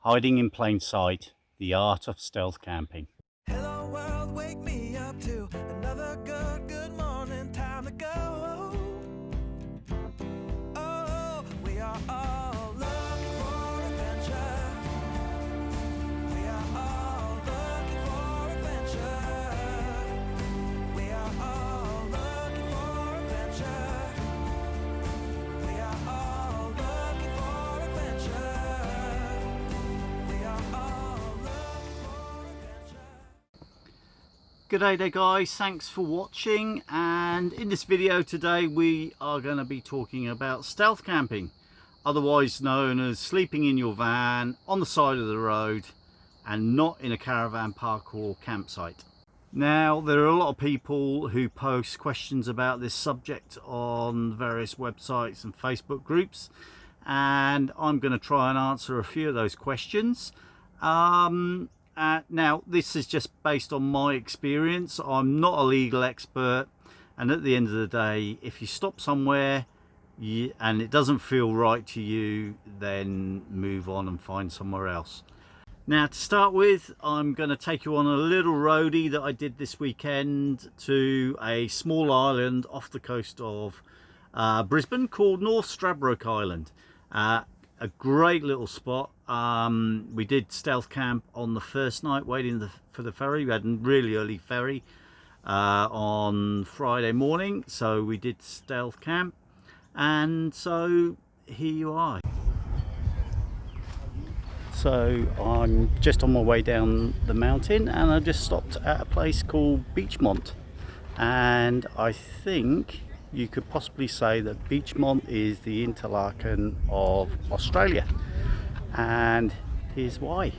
Hiding in plain sight, the art of stealth camping. Hello world, wake me up to another good morning, time to go. Oh, we are all looking for adventure. We are all looking for adventure. We are all looking for adventure. We are all looking for adventure. We are all looking for adventure. G'day there guys, thanks for watching, and in this video today we are going to be talking about stealth camping, otherwise known as sleeping in your van on the side of the road and not in a caravan park or campsite. Now, there are a lot of people who post questions about this subject on various websites and Facebook groups, and I'm going to try and answer a few of those questions. Now, this is just based on my experience. I'm not a legal expert, and at the end of the day, if you stop somewhere and it doesn't feel right to you, then move on and find somewhere else. Now, to start with, I'm going to take you on a little roadie that I did this weekend to a small island off the coast of Brisbane called North Stradbroke Island. A great little spot. We did stealth camp on the first night waiting for the ferry. We had a really early ferry on Friday morning, so we did stealth camp, and so here you are. So I'm just on my way down the mountain, and I just stopped at a place called Beachmont, and I think you could possibly say that Beachmont is the Interlaken of Australia, and here's why.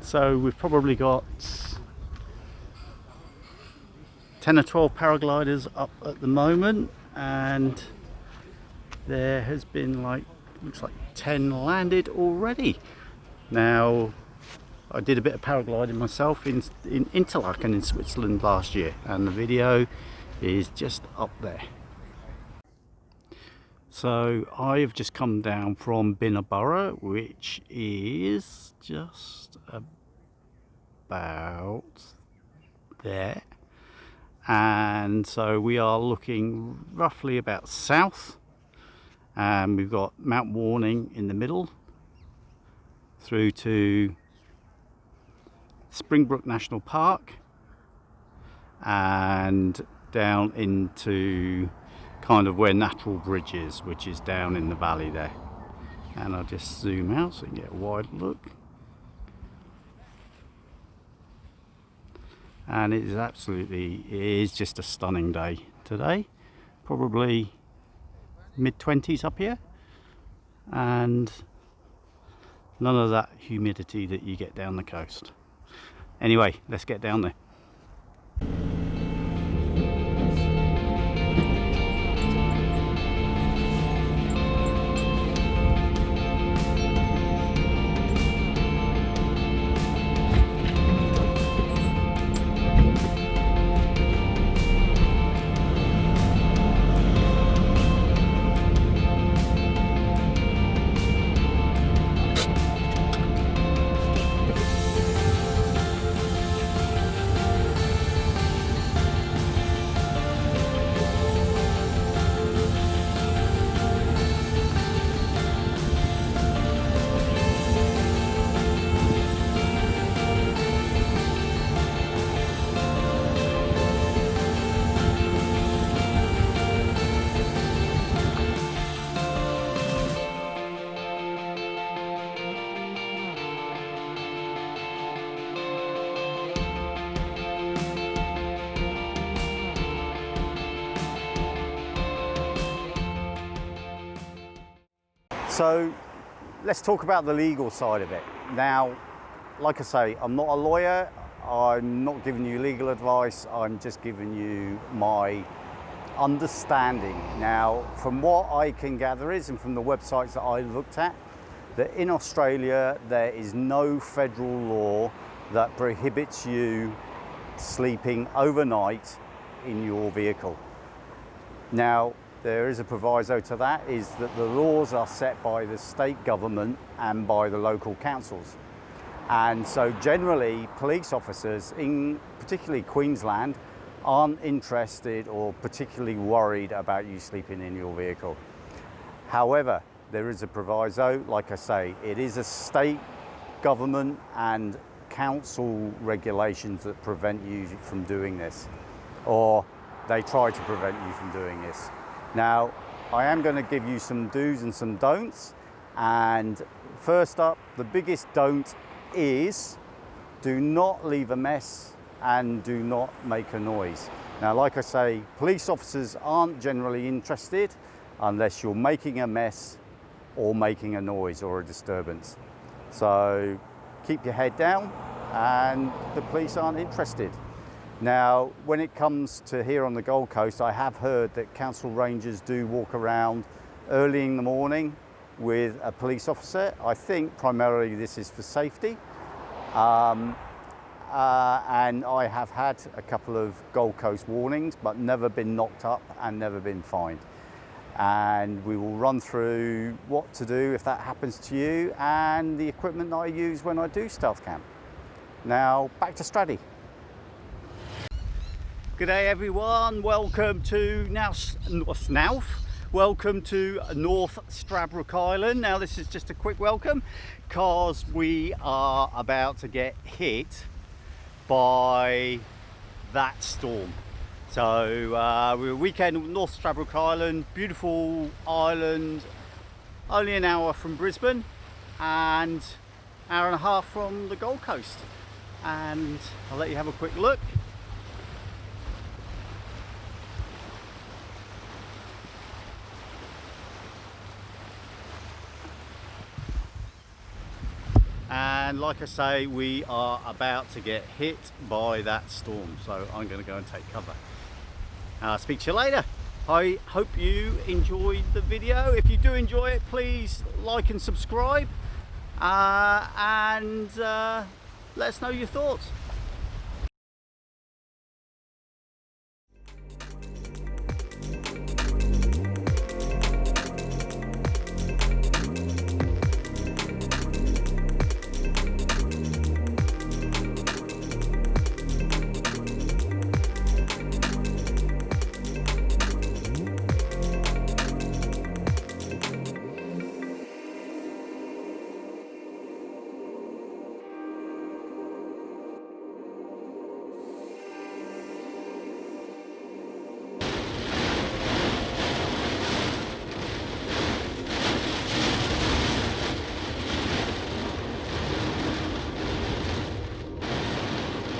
So we've probably got 10 or 12 paragliders up at the moment, and there has been looks like 10 landed already. Now, I did a bit of paragliding myself in Interlaken in Switzerland last year, and the video is just up there. So I have just come down from Binnerborough, which is just about there, and so we are looking roughly about south, and we've got Mount Warning in the middle through to Springbrook National Park and down into kind of where Natural Bridge is, which is down in the valley there. And I'll just zoom out so you can get a wide look. And it is just a stunning day today. Probably mid-20s up here, and none of that humidity that you get down the coast. Anyway, let's get down there. So let's talk about the legal side of it. Now, like I say, I'm not a lawyer. I'm not giving you legal advice, I'm just giving you my understanding. Now, from what I can gather is, and from the websites that I looked at, that in Australia there is no federal law that prohibits you sleeping overnight in your vehicle. Now, there is a proviso to that, is that the laws are set by the state government and by the local councils. And so generally police officers in particularly Queensland aren't interested or particularly worried about you sleeping in your vehicle. However, there is a proviso. Like I say, it is a state government and council regulations that prevent you from doing this, or they try to prevent you from doing this. Now, I am going to give you some do's and some don'ts. And first up, the biggest don't is do not leave a mess and do not make a noise. Now, like I say, police officers aren't generally interested unless you're making a mess or making a noise or a disturbance. So keep your head down and the police aren't interested. Now, when it comes to here on the Gold Coast, I have heard that council rangers do walk around early in the morning with a police officer. I think primarily this is for safety. And I have had a couple of Gold Coast warnings, but never been knocked up and never been fined. And we will run through what to do if that happens to you and the equipment that I use when I do stealth camp. Now, back to Straddy. Good day everyone, welcome to welcome to North Stradbroke Island. Now this is just a quick welcome because we are about to get hit by that storm. So we're a weekend at North Stradbroke Island, beautiful island, only an hour from Brisbane and hour and a half from the Gold Coast. And I'll let you have a quick look. And like I say, we are about to get hit by that storm, so I'm going to go and take cover. I'll speak to you later. I hope you enjoyed the video. If you do enjoy it, please like and subscribe, and let us know your thoughts.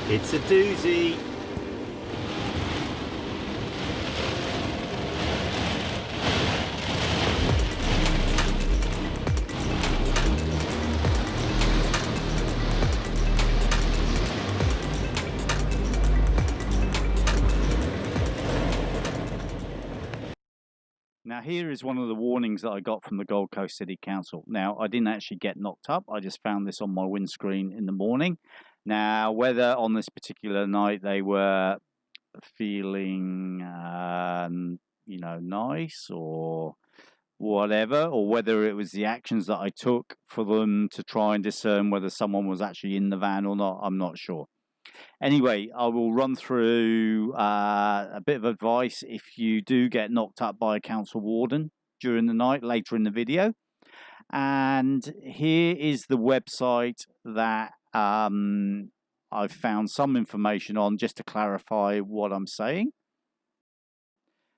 It's a doozy. Now here is one of the warnings that I got from the Gold Coast City Council. Now I didn't actually get knocked up, I just found this on my windscreen in the morning. Now whether on this particular night they were feeling you know, nice or whatever, or whether it was the actions that I took for them to try and discern whether someone was actually in the van or not, I'm not sure. Anyway, I will run through a bit of advice if you do get knocked up by a council warden during the night later in the video. And here is the website that I've found some information on, just to clarify what I'm saying.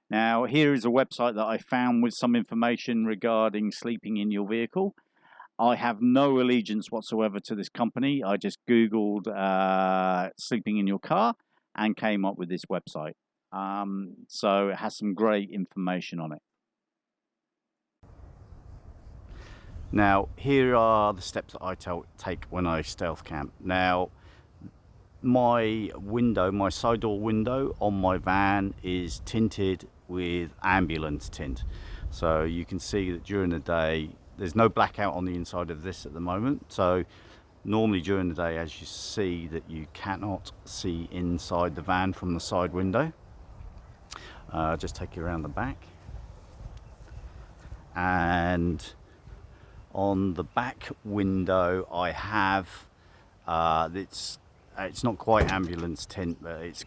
Now, here is a website that I found with some information regarding sleeping in your vehicle. I have no allegiance whatsoever to this company. I just Googled sleeping in your car and came up with this website. So it has some great information on it. Now, here are the steps that I take when I stealth camp. Now, my window, my side door window on my van is tinted with ambulance tint, so you can see that during the day there's no blackout on the inside of this at the moment. So normally during the day, as you see, that you cannot see inside the van from the side window. Just take you around the back, and on the back window I have it's not quite ambulance tint, but it's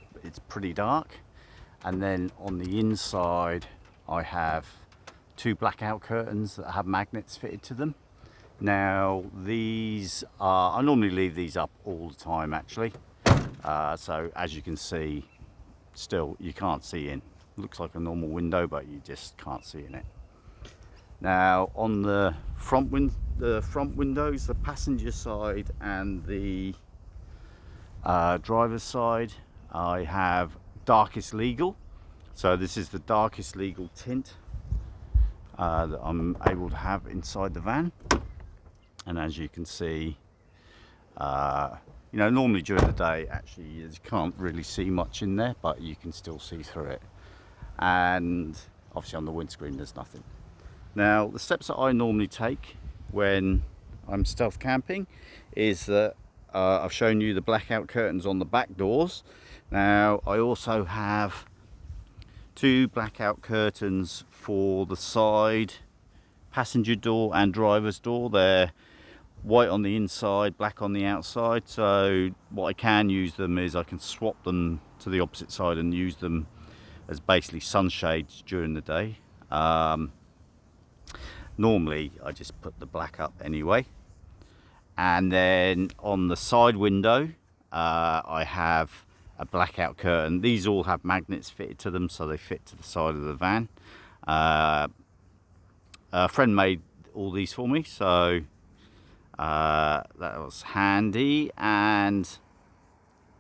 pretty dark. And then on the inside I have two blackout curtains that have magnets fitted to them. Now these are, I normally leave these up all the time actually, so as you can see, still you can't see in. Looks like a normal window, but you just can't see in it. Now on the front windows, the passenger side and the driver's side, I have darkest legal. So this is the darkest legal tint that I'm able to have inside the van. And as you can see, you know, normally during the day actually you can't really see much in there, but you can still see through it. And obviously on the windscreen there's nothing. Now the steps that I normally take when I'm stealth camping is that I've shown you the blackout curtains on the back doors. Now I also have two blackout curtains for the side passenger door and driver's door. They're white on the inside, black on the outside. So what I can use them is I can swap them to the opposite side and use them as basically sunshades during the day. Normally I just put the black up anyway. And then on the side window I have a blackout curtain. These all have magnets fitted to them, so they fit to the side of the van. A friend made all these for me, so that was handy. And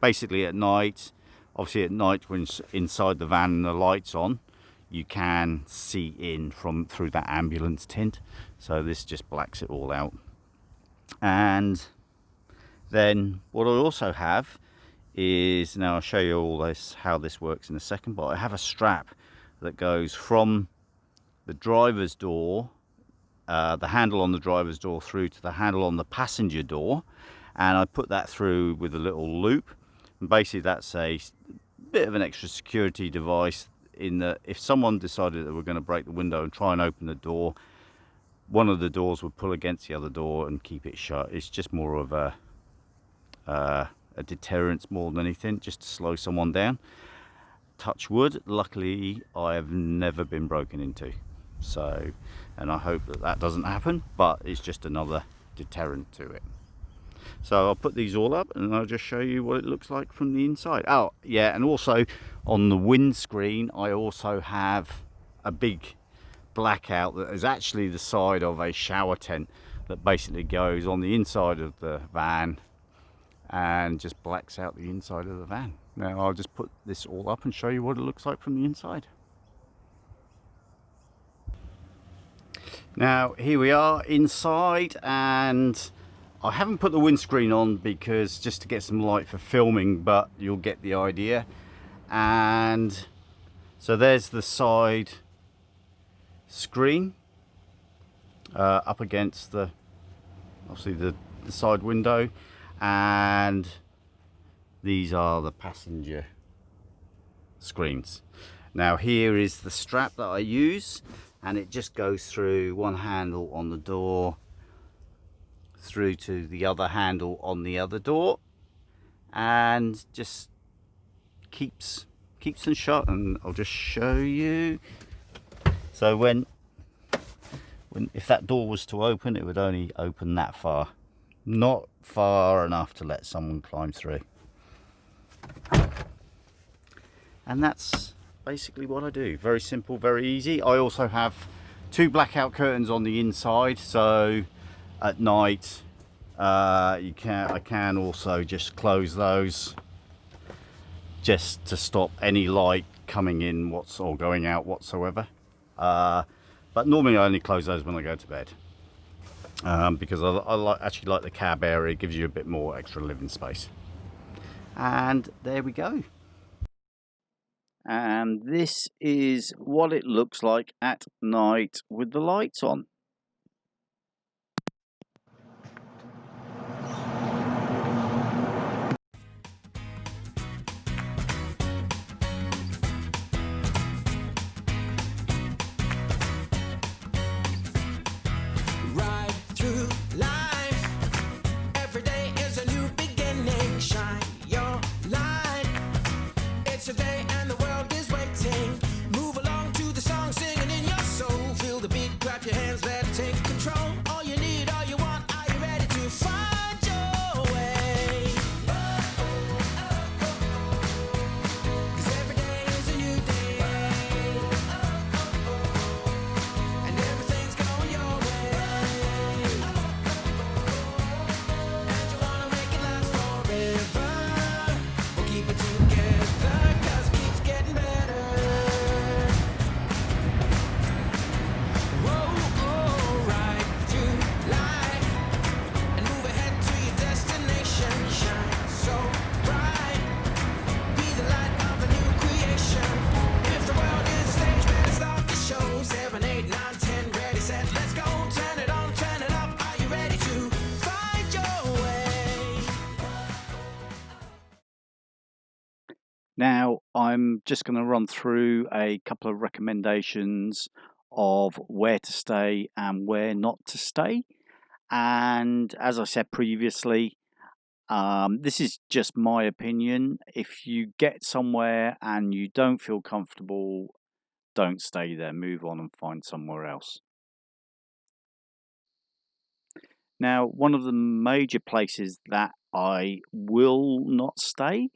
basically at night, obviously at night when it's inside the van and the lights on, you can see in through that ambulance tint, so this just blacks it all out. And then what I also have is, now I'll show you all this, how this works in a second, but I have a strap that goes from the driver's door, the handle on the driver's door, through to the handle on the passenger door, and I put that through with a little loop. And basically that's a bit of an extra security device, in that if someone decided that we're going to break the window and try and open the door, one of the doors would pull against the other door and keep it shut. It's just more of a deterrence more than anything, just to slow someone down. Touch wood, luckily I have never been broken into, so, and I hope that that doesn't happen, but it's just another deterrent to it. So I'll put these all up and I'll just show you what it looks like from the inside. Oh yeah, and also on the windscreen I also have a big blackout that is actually the side of a shower tent that basically goes on the inside of the van and just blacks out the inside of the van. Now I'll just put this all up and show you what it looks like from the inside. Now here we are inside, and I haven't put the windscreen on because just to get some light for filming, but you'll get the idea. And so there's the side screen up against the, obviously the side window, and these are the passenger screens. Now here is the strap that I use, and it just goes through one handle on the door through to the other handle on the other door, and just keeps them shut. And I'll just show you. So when if that door was to open, it would only open that far, not far enough to let someone climb through. And that's basically what I do. Very simple, very easy. I also have two blackout curtains on the inside, so at night I can also just close those just to stop any light coming in or going out whatsoever. But normally I only close those when I go to bed, because I actually like the cab area. It gives you a bit more extra living space. And there we go. And this is what it looks like at night with the lights on. Ride through life. Every day is a new beginning. Shine your light. It's a day and the world is waiting. Move along to the song, singing in your soul. Feel the beat, clap your hands, let it take control. All you need, all you want, are you ready to find your way? 'Cause every day is a new day. And everything's going your way. And you wanna make it last forever. We'll keep it together, 'cause it keeps getting better. Whoa, oh, ride through life and move ahead to your destination. Shine so bright, be the light of a new creation. If the world is a stage, better start the show. 7, 8, 9, 10, ready, set, let's go. Turn it on, turn it up. Are you ready to find your way? Now, I'm just going to run through a couple of recommendations of where to stay and where not to stay. And as I said previously, this is just my opinion. If you get somewhere and you don't feel comfortable, don't stay there. Move on and find somewhere else. Now, one of the major places that I will not stay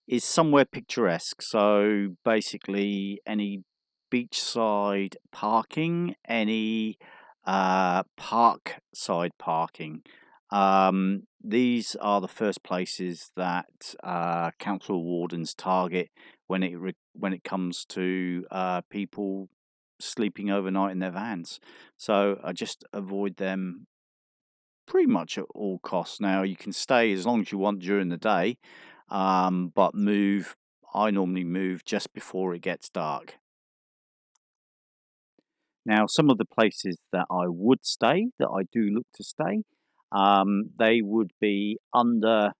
is somewhere picturesque. So basically, any beachside parking, any park side parking. These are the first places that council wardens target when it comes to people sleeping overnight in their vans. So I just avoid them pretty much at all costs. Now, you can stay as long as you want during the day, but I normally move just before it gets dark. Now, some of the places that I would stay, that I do look to stay, they would be under,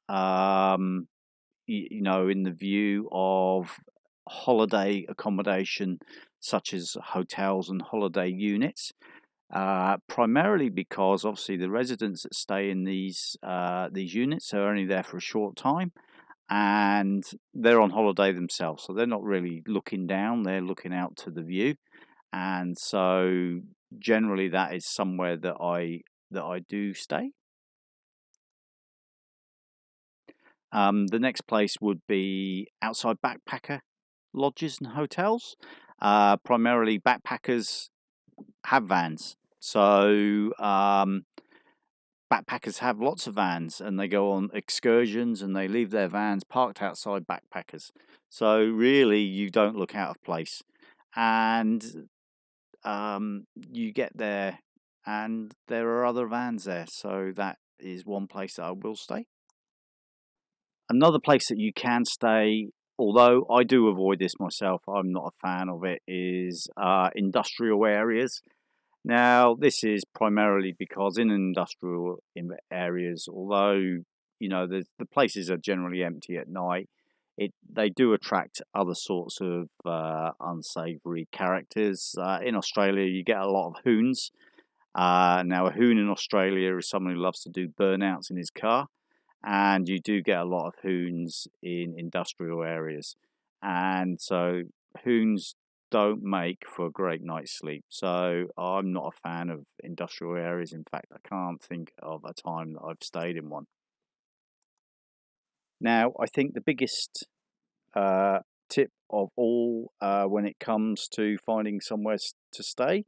in the view of holiday accommodation, such as hotels and holiday units. Primarily because obviously the residents that stay in these units are only there for a short time, and they're on holiday themselves, so they're not really looking down; they're looking out to the view, and so generally that is somewhere that I do stay. The next place would be outside backpacker lodges and hotels. Primarily backpackers have vans. So backpackers have lots of vans and they go on excursions and they leave their vans parked outside backpackers. So really you don't look out of place. And you get there and there are other vans there. So that is one place that I will stay. Another place that you can stay, although I do avoid this myself, I'm not a fan of it, is industrial areas. Now, this is primarily because in industrial areas, although the places are generally empty at night, they do attract other sorts of unsavoury characters. In Australia, you get a lot of hoons. Now, a hoon in Australia is someone who loves to do burnouts in his car, and you do get a lot of hoons in industrial areas, and so hoons don't make for a great night's sleep. So I'm not a fan of industrial areas. In fact, I can't think of a time that I've stayed in one. Now, I think the biggest tip of all when it comes to finding somewhere to stay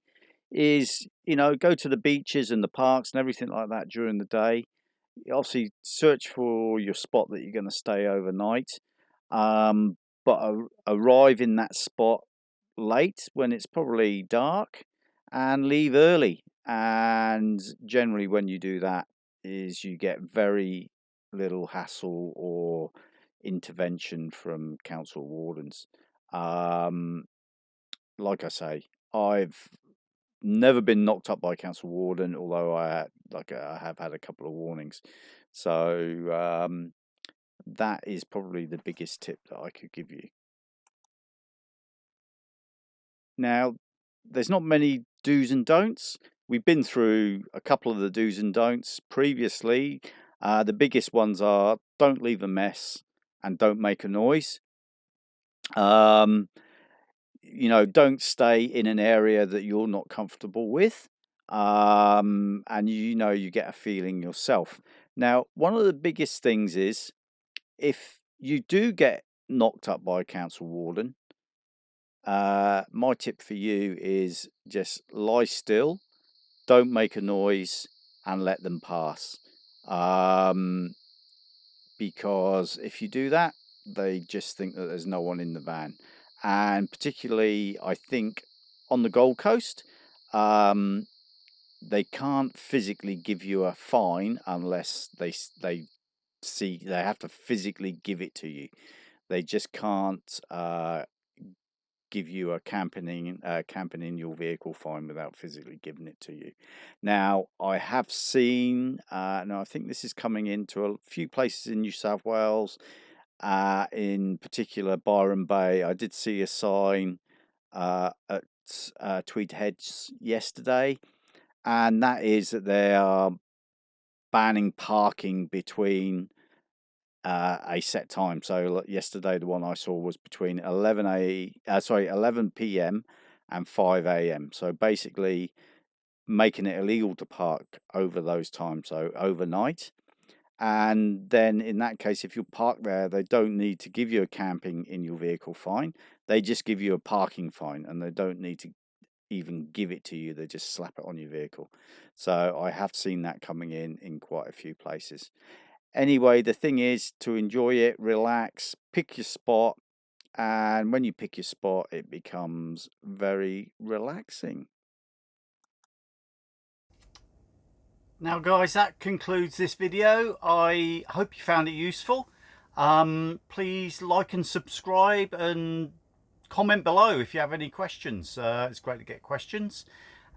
is, go to the beaches and the parks and everything like that during the day. Obviously, search for your spot that you're going to stay overnight, but arrive in that spot late when it's probably dark and leave early. And generally when you do that is you get very little hassle or intervention from council wardens. Like I say, I've never been knocked up by a council warden, although I have had a couple of warnings. So that is probably the biggest tip that I could give you. Now, there's not many do's and don'ts. We've been through a couple of the do's and don'ts previously. The biggest ones are don't leave a mess and don't make a noise. You know, don't stay in an area that you're not comfortable with. And you know, you get a feeling yourself. Now, one of the biggest things is if you do get knocked up by a council warden, my tip for you is just lie still, don't make a noise, and let them pass. Because if you do that, they just think that there's no one in the van. And particularly, I think, on the Gold Coast, they can't physically give you a fine unless they have to physically give it to you. They just can't give you a camping in your vehicle fine without physically giving it to you. Now, I have seen, now I think this is coming into a few places in New South Wales, in particular Byron Bay. I did see a sign at Tweed Heads yesterday, and that is that they are banning parking between a set time. So yesterday, the one I saw was between 11 p.m. and 5 a.m. So basically making it illegal to park over those times, so overnight. And then in that case, if you park there, they don't need to give you a camping in your vehicle fine. They just give you a parking fine, and they don't need to even give it to you. They just slap it on your vehicle. So I have seen that coming in quite a few places. Anyway, the thing is to enjoy it, relax, pick your spot, and when you pick your spot, it becomes very relaxing. Now guys, that concludes this video. I hope you found it useful. Please like and subscribe and comment below if you have any questions. It's great to get questions.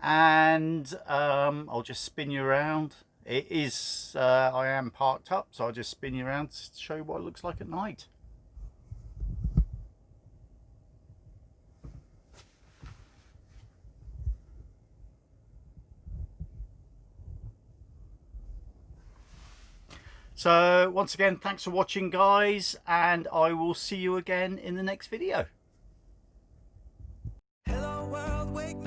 And I'll just spin you around. It is, I am parked up, so I'll just spin you around to show you what it looks like at night. So once again, thanks for watching guys, and I will see you again in the next video. Hello world, wake